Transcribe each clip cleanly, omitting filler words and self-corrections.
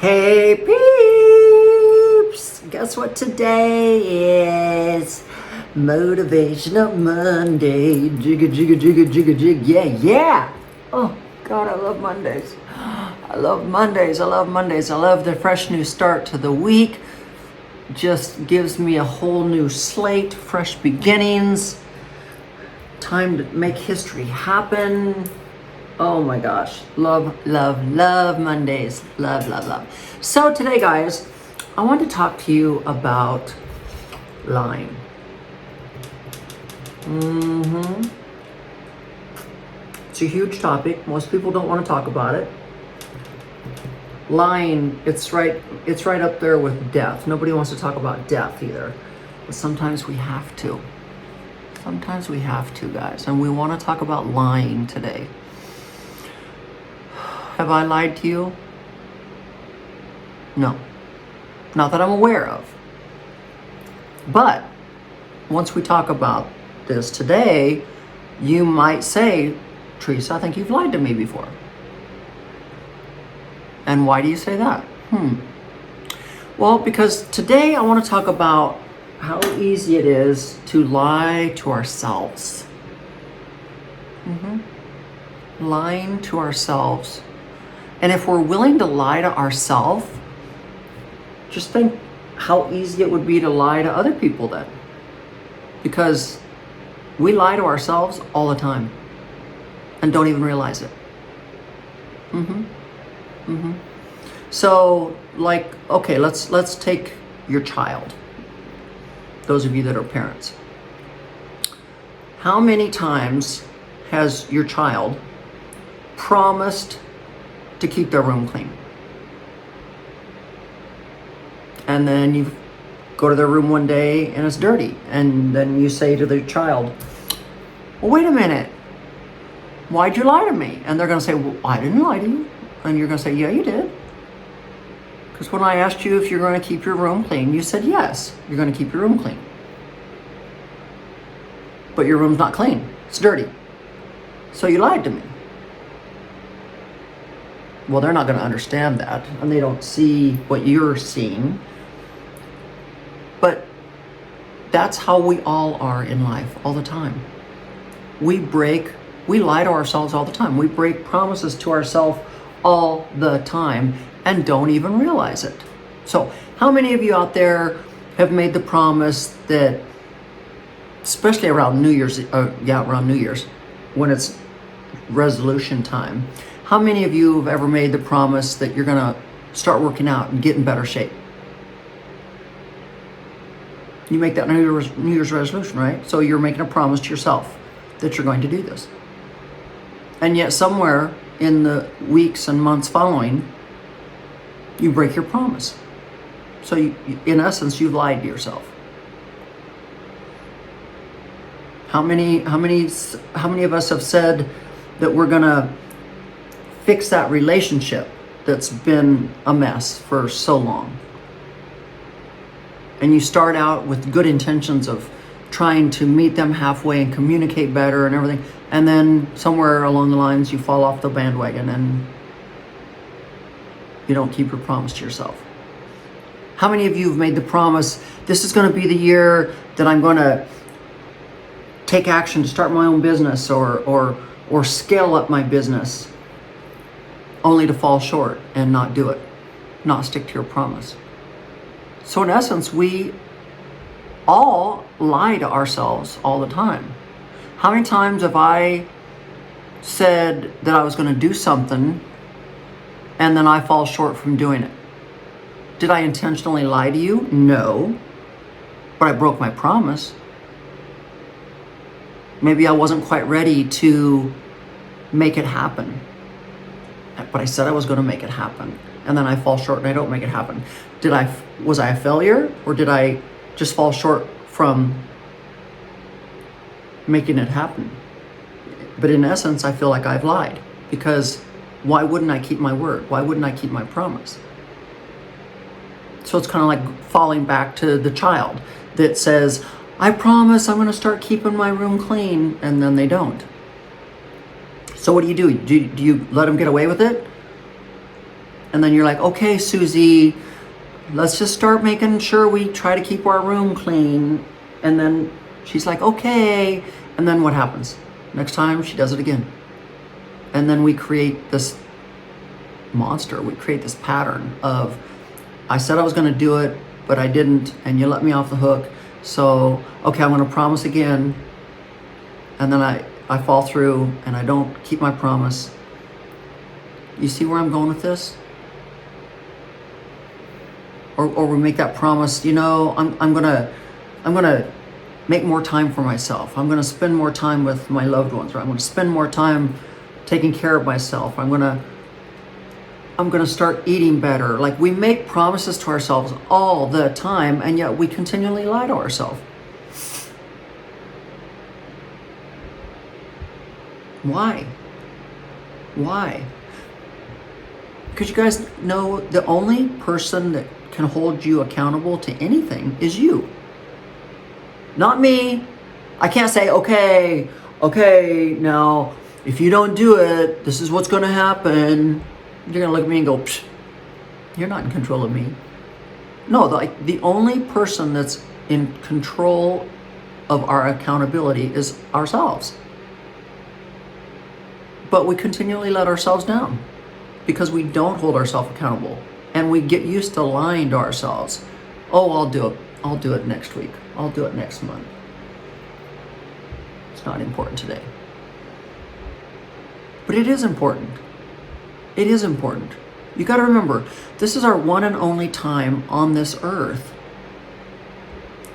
Hey peeps! Guess what today is? Motivational Monday. Jigga, jigga, jigga, jigga, jig. Yeah, yeah! Oh, God, I love Mondays. I love Mondays. I love Mondays. I love the fresh new start to the week. Just gives me a whole new slate, fresh beginnings. Time to make history happen. Oh my gosh, love, love, love Mondays. Love, love, love. So today, guys, I want to talk to you about lying. It's a huge topic. Most people don't want to talk about it. Lying, it's right up there with death. Nobody wants to talk about death either. But sometimes we have to. Sometimes we have to, guys. And we want to talk about lying today. Have I lied to you? No. Not that I'm aware of. But once we talk about this today, you might say, Teresa, I think you've lied to me before. And why do you say that? Well, because today I want to talk about how easy it is to lie to ourselves. Lying to ourselves. And if we're willing to lie to ourselves, just think how easy it would be to lie to other people then. Because we lie to ourselves all the time and don't even realize it. So, like, okay, let's take your child. Those of you that are parents. How many times has your child promised to keep their room clean? And then you go to their room one day and it's dirty. And then you say to the child, well, wait a minute. Why'd you lie to me? And they're going to say, well, I didn't lie to you. And you're going to say, yeah, you did. Because when I asked you if you're going to keep your room clean, you said, yes, you're going to keep your room clean. But your room's not clean. It's dirty. So you lied to me. Well, they're not going to understand that, and they don't see what you're seeing. But that's how we all are in life all the time. We lie to ourselves all the time. We break promises to ourselves all the time and don't even realize it. So how many of you out there have made the promise that, especially around New Year's, when it's resolution time, how many of you have ever made the promise that you're going to start working out and get in better shape? You make that New Year's resolution, right? So you're making a promise to yourself that you're going to do this. And yet somewhere in the weeks and months following, you break your promise. So in essence, you've lied to yourself. How many of us have said that we're going to fix that relationship that's been a mess for so long? And you start out with good intentions of trying to meet them halfway and communicate better and everything, and then somewhere along the lines you fall off the bandwagon and you don't keep your promise to yourself. How many of you have made the promise, this is going to be the year that I'm going to take action to start my own business or scale up my business, only to fall short and not do it, not stick to your promise? So in essence, we all lie to ourselves all the time. How many times have I said that I was going to do something and then I fall short from doing it? Did I intentionally lie to you? No. But I broke my promise. Maybe I wasn't quite ready to make it happen. But I said I was going to make it happen. And then I fall short and I don't make it happen. Was I a failure, or did I just fall short from making it happen? But in essence, I feel like I've lied, because why wouldn't I keep my word? Why wouldn't I keep my promise? So it's kind of like falling back to the child that says, I promise I'm going to start keeping my room clean, and then they don't. So what do? Do you let them get away with it? And then you're like, okay, Susie, let's just start making sure we try to keep our room clean. And then she's like, okay. And then what happens? Next time she does it again. And then we create this monster. We create this pattern of, I said I was going to do it, but I didn't, and you let me off the hook. So, okay, I'm going to promise again. And then I fall through and I don't keep my promise. You see where I'm going with this? Or we make that promise, you know, I'm gonna make more time for myself. I'm gonna spend more time with my loved ones, or I'm gonna spend more time taking care of myself. I'm gonna start eating better. Like, we make promises to ourselves all the time, and yet we continually lie to ourselves. Why? Why? Because you guys know the only person that can hold you accountable to anything is you. Not me. I can't say, okay, now if you don't do it, this is what's going to happen. You're going to look at me and go, psh, you're not in control of me. No, the only person that's in control of our accountability is ourselves. But we continually let ourselves down because we don't hold ourselves accountable. And we get used to lying to ourselves. Oh, I'll do it. I'll do it next week. I'll do it next month. It's not important today. But it is important. It is important. You got to remember, this is our one and only time on this earth.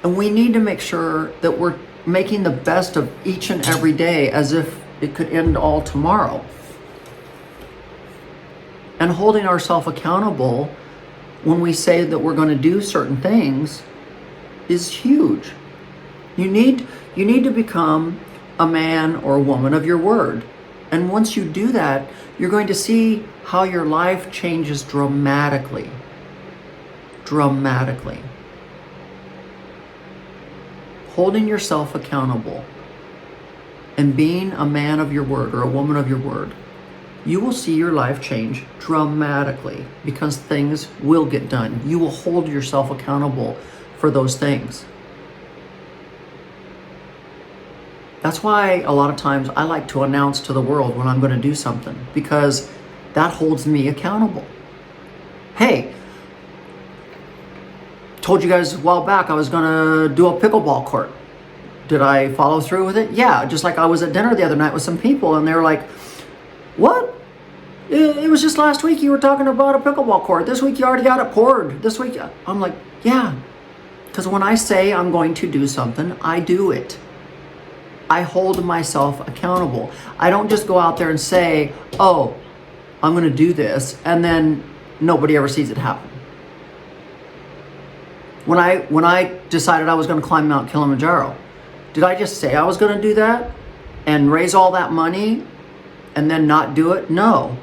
And we need to make sure that we're making the best of each and every day as if it could end all tomorrow. And holding ourselves accountable when we say that we're going to do certain things is huge. You need to become a man or a woman of your word. And once you do that, you're going to see how your life changes dramatically. Dramatically. Holding yourself accountable and being a man of your word or a woman of your word, you will see your life change dramatically because things will get done. You will hold yourself accountable for those things. That's why a lot of times I like to announce to the world when I'm going to do something, because that holds me accountable. Hey, told you guys a while back I was going to do a pickleball court. Did I follow through with it? Yeah, just like I was at dinner the other night with some people and they were like, what? It was just last week you were talking about a pickleball court. This week you already got it poured. This week, I'm like, yeah. Because when I say I'm going to do something, I do it. I hold myself accountable. I don't just go out there and say, oh, I'm going to do this, and then nobody ever sees it happen. When I decided I was going to climb Mount Kilimanjaro, did I just say I was going to do that and raise all that money and then not do it? No.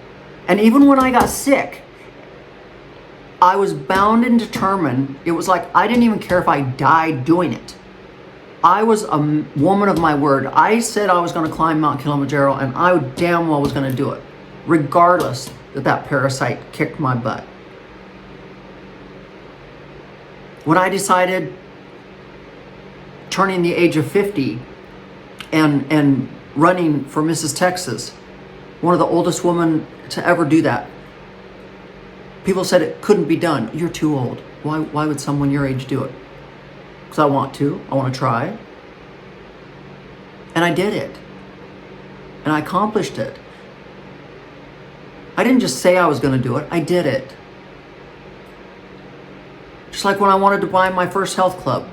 And even when I got sick, I was bound and determined. It was like I didn't even care if I died doing it. I was a woman of my word. I said I was going to climb Mount Kilimanjaro, and I damn well was going to do it, regardless that parasite kicked my butt. When I decided, turning the age of 50 and running for Mrs. Texas, one of the oldest women to ever do that, people said it couldn't be done. You're too old. Why would someone your age do it? Because I want to try. And I did it. And I accomplished it. I didn't just say I was going to do it, I did it. Just like when I wanted to buy my first health club.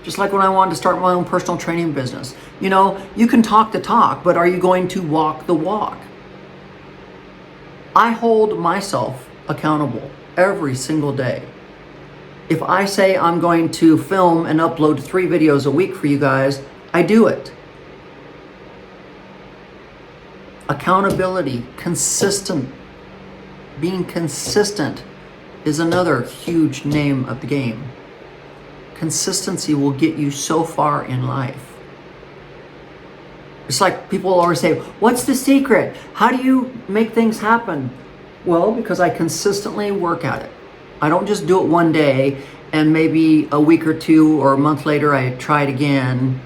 Just like when I wanted to start my own personal training business. You know, you can talk the talk, but are you going to walk the walk? I hold myself accountable every single day. If I say I'm going to film and upload 3 videos a week for you guys, I do it. Accountability, being consistent is another huge name of the game. Consistency will get you so far in life. It's like people always say, what's the secret? How do you make things happen? Well, because I consistently work at it. I don't just do it one day and maybe a week or two or a month later I try it again.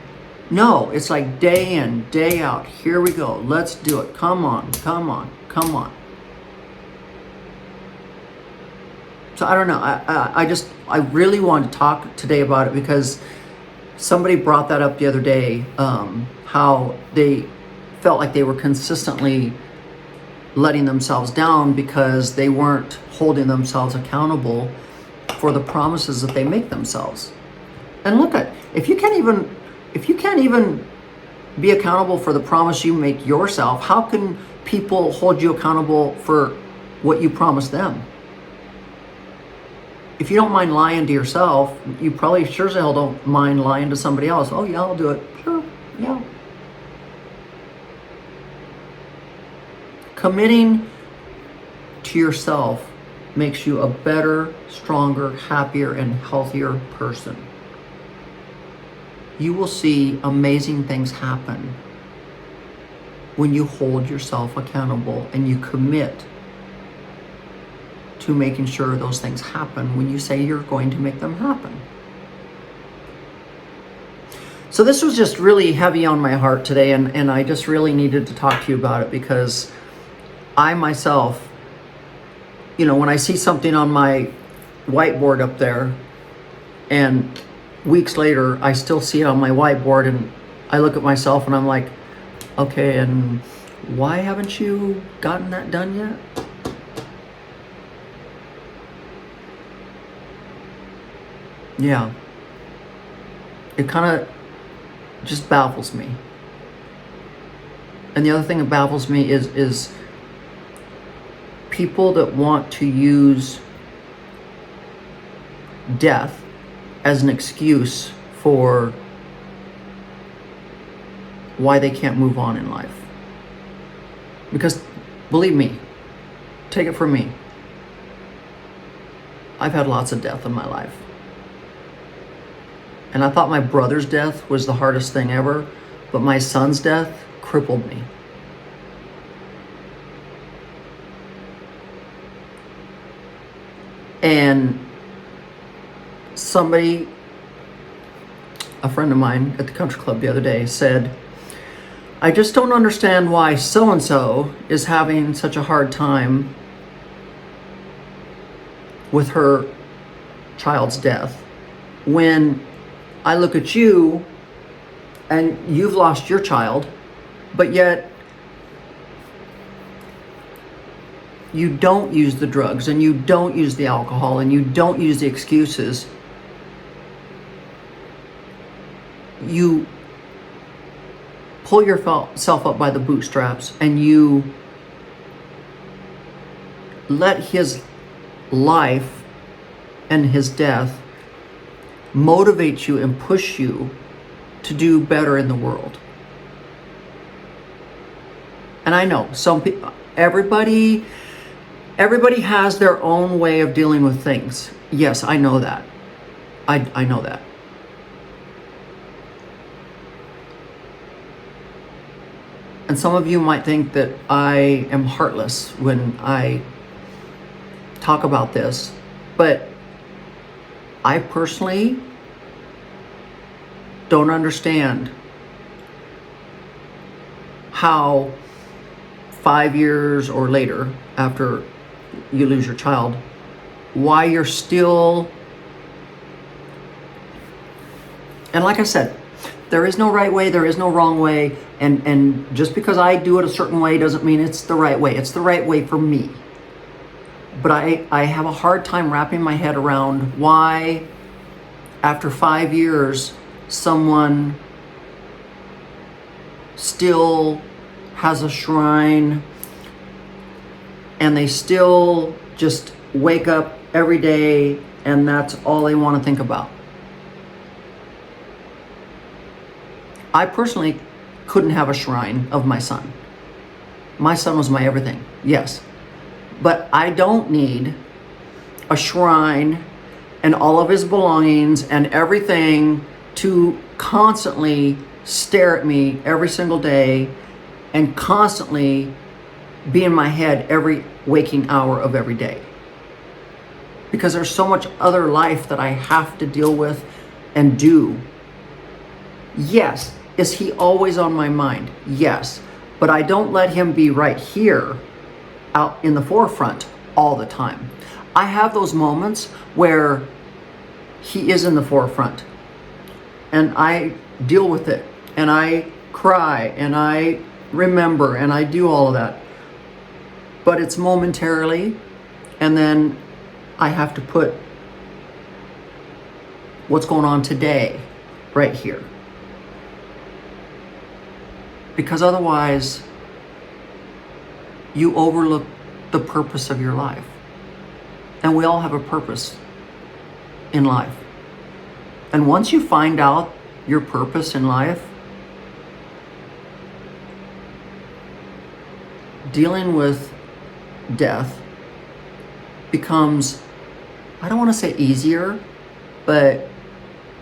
No, it's like day in, day out. Here we go. Let's do it. Come on, come on, come on. So I don't know. I really want to talk today about it because somebody brought that up the other day, how they felt like they were consistently letting themselves down because they weren't holding themselves accountable for the promises that they make themselves. And look at, if you can't even be accountable for the promise you make yourself, how can people hold you accountable for what you promise them? If you don't mind lying to yourself, you probably sure as hell don't mind lying to somebody else. Oh yeah, I'll do it. Sure, yeah. Committing to yourself makes you a better, stronger, happier, and healthier person. You will see amazing things happen when you hold yourself accountable and you commit to making sure those things happen when you say you're going to make them happen. So this was just really heavy on my heart today, and I just really needed to talk to you about it because I myself, when I see something on my whiteboard up there and weeks later I still see it on my whiteboard and I look at myself and I'm like, okay, and why haven't you gotten that done yet? Yeah. It kind of just baffles me. And the other thing that baffles me is people that want to use death as an excuse for why they can't move on in life. Because believe me, take it from me, I've had lots of death in my life. And I thought my brother's death was the hardest thing ever, but my son's death crippled me. And somebody, a friend of mine at the country club the other day said, I just don't understand why so-and-so is having such a hard time with her child's death when I look at you and you've lost your child, but yet you don't use the drugs and you don't use the alcohol and you don't use the excuses. You pull yourself up by the bootstraps and you let his life and his death motivate you and push you to do better in the world. And I know some people, everybody has their own way of dealing with things. Yes, I know that. I know that. And some of you might think that I am heartless when I talk about this, but I personally don't understand how 5 years or later after you lose your child, why you're still, and like I said, there is no right way, there is no wrong way, and just because I do it a certain way doesn't mean it's the right way. It's the right way for me. But I have a hard time wrapping my head around why, after 5 years, someone still has a shrine and they still just wake up every day and that's all they want to think about. I personally couldn't have a shrine of my son. My son was my everything, yes. But I don't need a shrine and all of his belongings and everything to constantly stare at me every single day and constantly be in my head every waking hour of every day. Because there's so much other life that I have to deal with and do. Yes, is he always on my mind? Yes, but I don't let him be right here out in the forefront all the time. I have those moments where he is in the forefront and I deal with it and I cry and I remember and I do all of that. But it's momentarily, and then I have to put what's going on today right here. Because otherwise, you overlook the purpose of your life. And we all have a purpose in life. And once you find out your purpose in life, dealing with death becomes, I don't want to say easier, but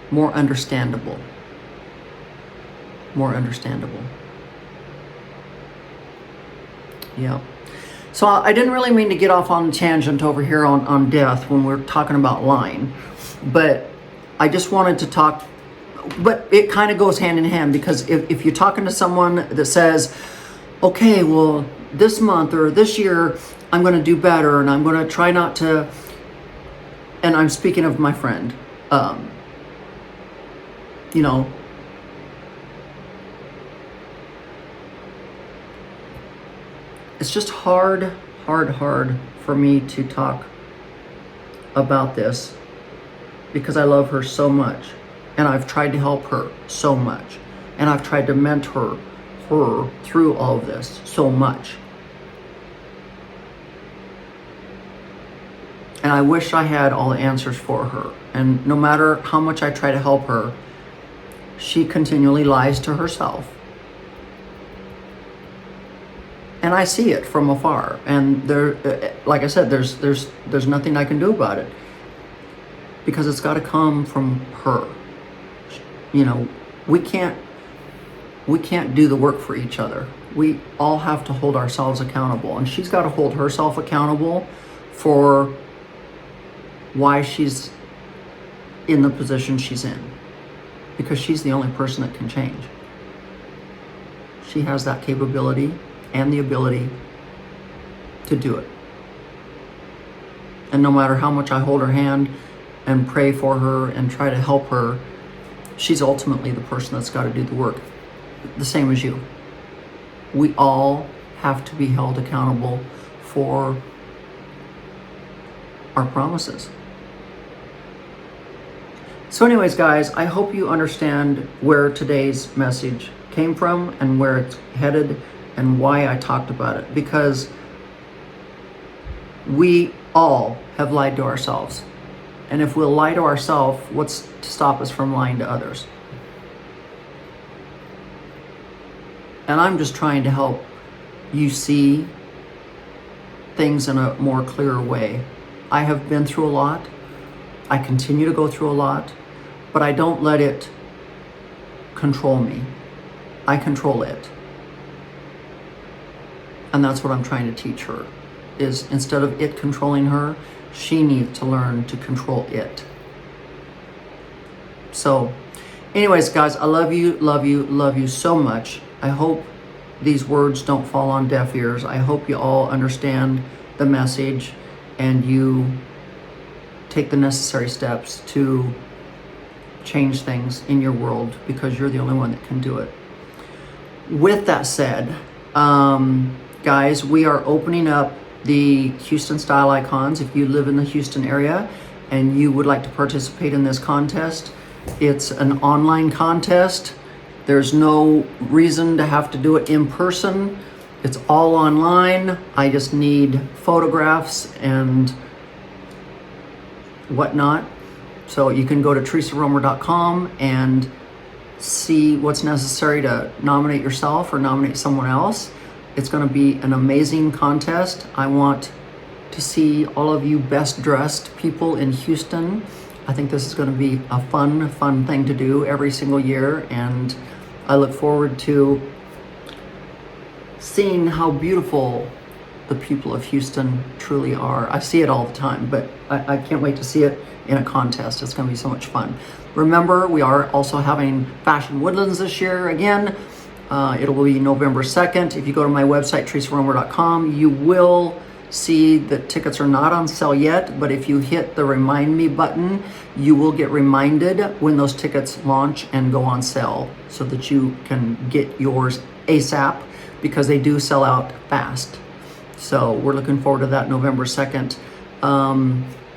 more understandable. More understandable. Yeah. So I didn't really mean to get off on a tangent over here on death when we're talking about lying, but I just wanted to talk, but it kind of goes hand in hand, because if you're talking to someone that says, okay, well, this month or this year, I'm going to do better and I'm going to try not to, and I'm speaking of my friend, you know, it's just hard for me to talk about this because I love her so much and I've tried to help her so much and I've tried to mentor her through all of this so much. And I wish I had all the answers for her. And no matter how much I try to help her, she continually lies to herself. And I see it from afar. And there, like I said, there's nothing I can do about it, because it's got to come from her. You know, we can't do the work for each other. We all have to hold ourselves accountable, and she's got to hold herself accountable for why she's in the position she's in, because she's the only person that can change. She has that capability and the ability to do it. And no matter how much I hold her hand and pray for her and try to help her, she's ultimately the person that's got to do the work. The same as you. We all have to be held accountable for our promises. So anyways, guys, I hope you understand where today's message came from and where it's headed and why I talked about it. Because we all have lied to ourselves. And if we'll lie to ourselves, what's to stop us from lying to others? And I'm just trying to help you see things in a more clearer way. I have been through a lot. I continue to go through a lot, but I don't let it control me. I control it. And that's what I'm trying to teach her, is instead of it controlling her, she needs to learn to control it. So anyways, guys, I love you so much. I hope these words don't fall on deaf ears. I hope you all understand the message and you take the necessary steps to change things in your world, because you're the only one that can do it. With that said, guys, we are opening up the Houston Style Icons. If you live in the Houston area and you would like to participate in this contest, it's an online contest. There's no reason to have to do it in person. It's all online. I just need photographs and whatnot. So you can go to teresaromer.com and see what's necessary to nominate yourself or nominate someone else. It's going to be an amazing contest. I want to see all of you best dressed people in Houston. I think this is going to be a fun thing to do every single year, and I look forward to seeing how beautiful the people of Houston truly are. I see it all the time, but I can't wait to see it in a contest. It's going to be so much fun. Remember, we are also having Fashion Woodlands this year again. It'll be November 2nd. If you go to my website, teresaromer.com, you will see that tickets are not on sale yet, but if you hit the Remind Me button, you will get reminded when those tickets launch and go on sale so that you can get yours ASAP, because they do sell out fast. So we're looking forward to that November 2nd.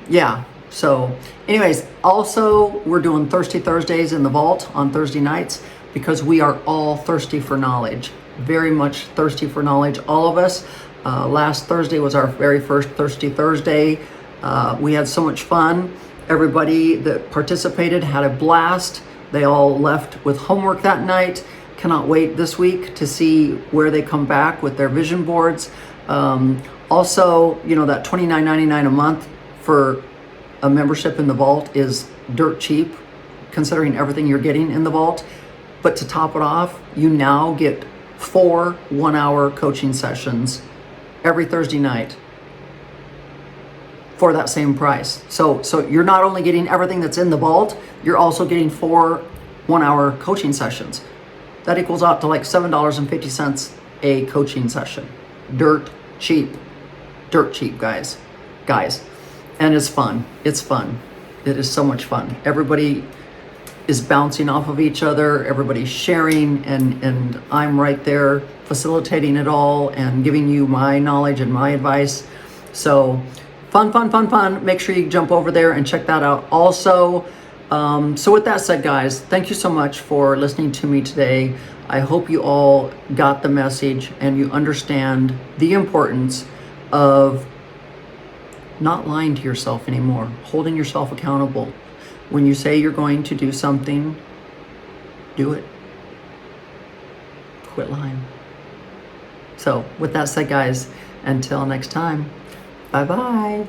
Yeah, so anyways, also we're doing Thirsty Thursdays in the Vault on Thursday nights, because we are all thirsty for knowledge, very much thirsty for knowledge, all of us. Last Thursday was our very first Thirsty Thursday. We had so much fun. Everybody that participated had a blast. They all left with homework that night. Cannot wait this week to see where they come back with their vision boards. Also, you know, that $29.99 a month for a membership in the Vault is dirt cheap, considering everything you're getting in the Vault. But to top it off, you now get 4 one-hour coaching sessions every Thursday night for that same price. So you're not only getting everything that's in the Vault, you're also getting 4 one-hour coaching sessions. That equals out to like $7.50 a coaching session. Dirt cheap, guys. And it's fun. It's fun. It is so much fun. Everybody is bouncing off of each other. Everybody's sharing, and I'm right there facilitating it all and giving you my knowledge and my advice. So fun. Make sure you jump over there and check that out also. So with that said, guys, thank you so much for listening to me today. I hope you all got the message and you understand the importance of not lying to yourself anymore, holding yourself accountable. When you say you're going to do something, do it. Quit lying. So with that said, guys, until next time, bye-bye.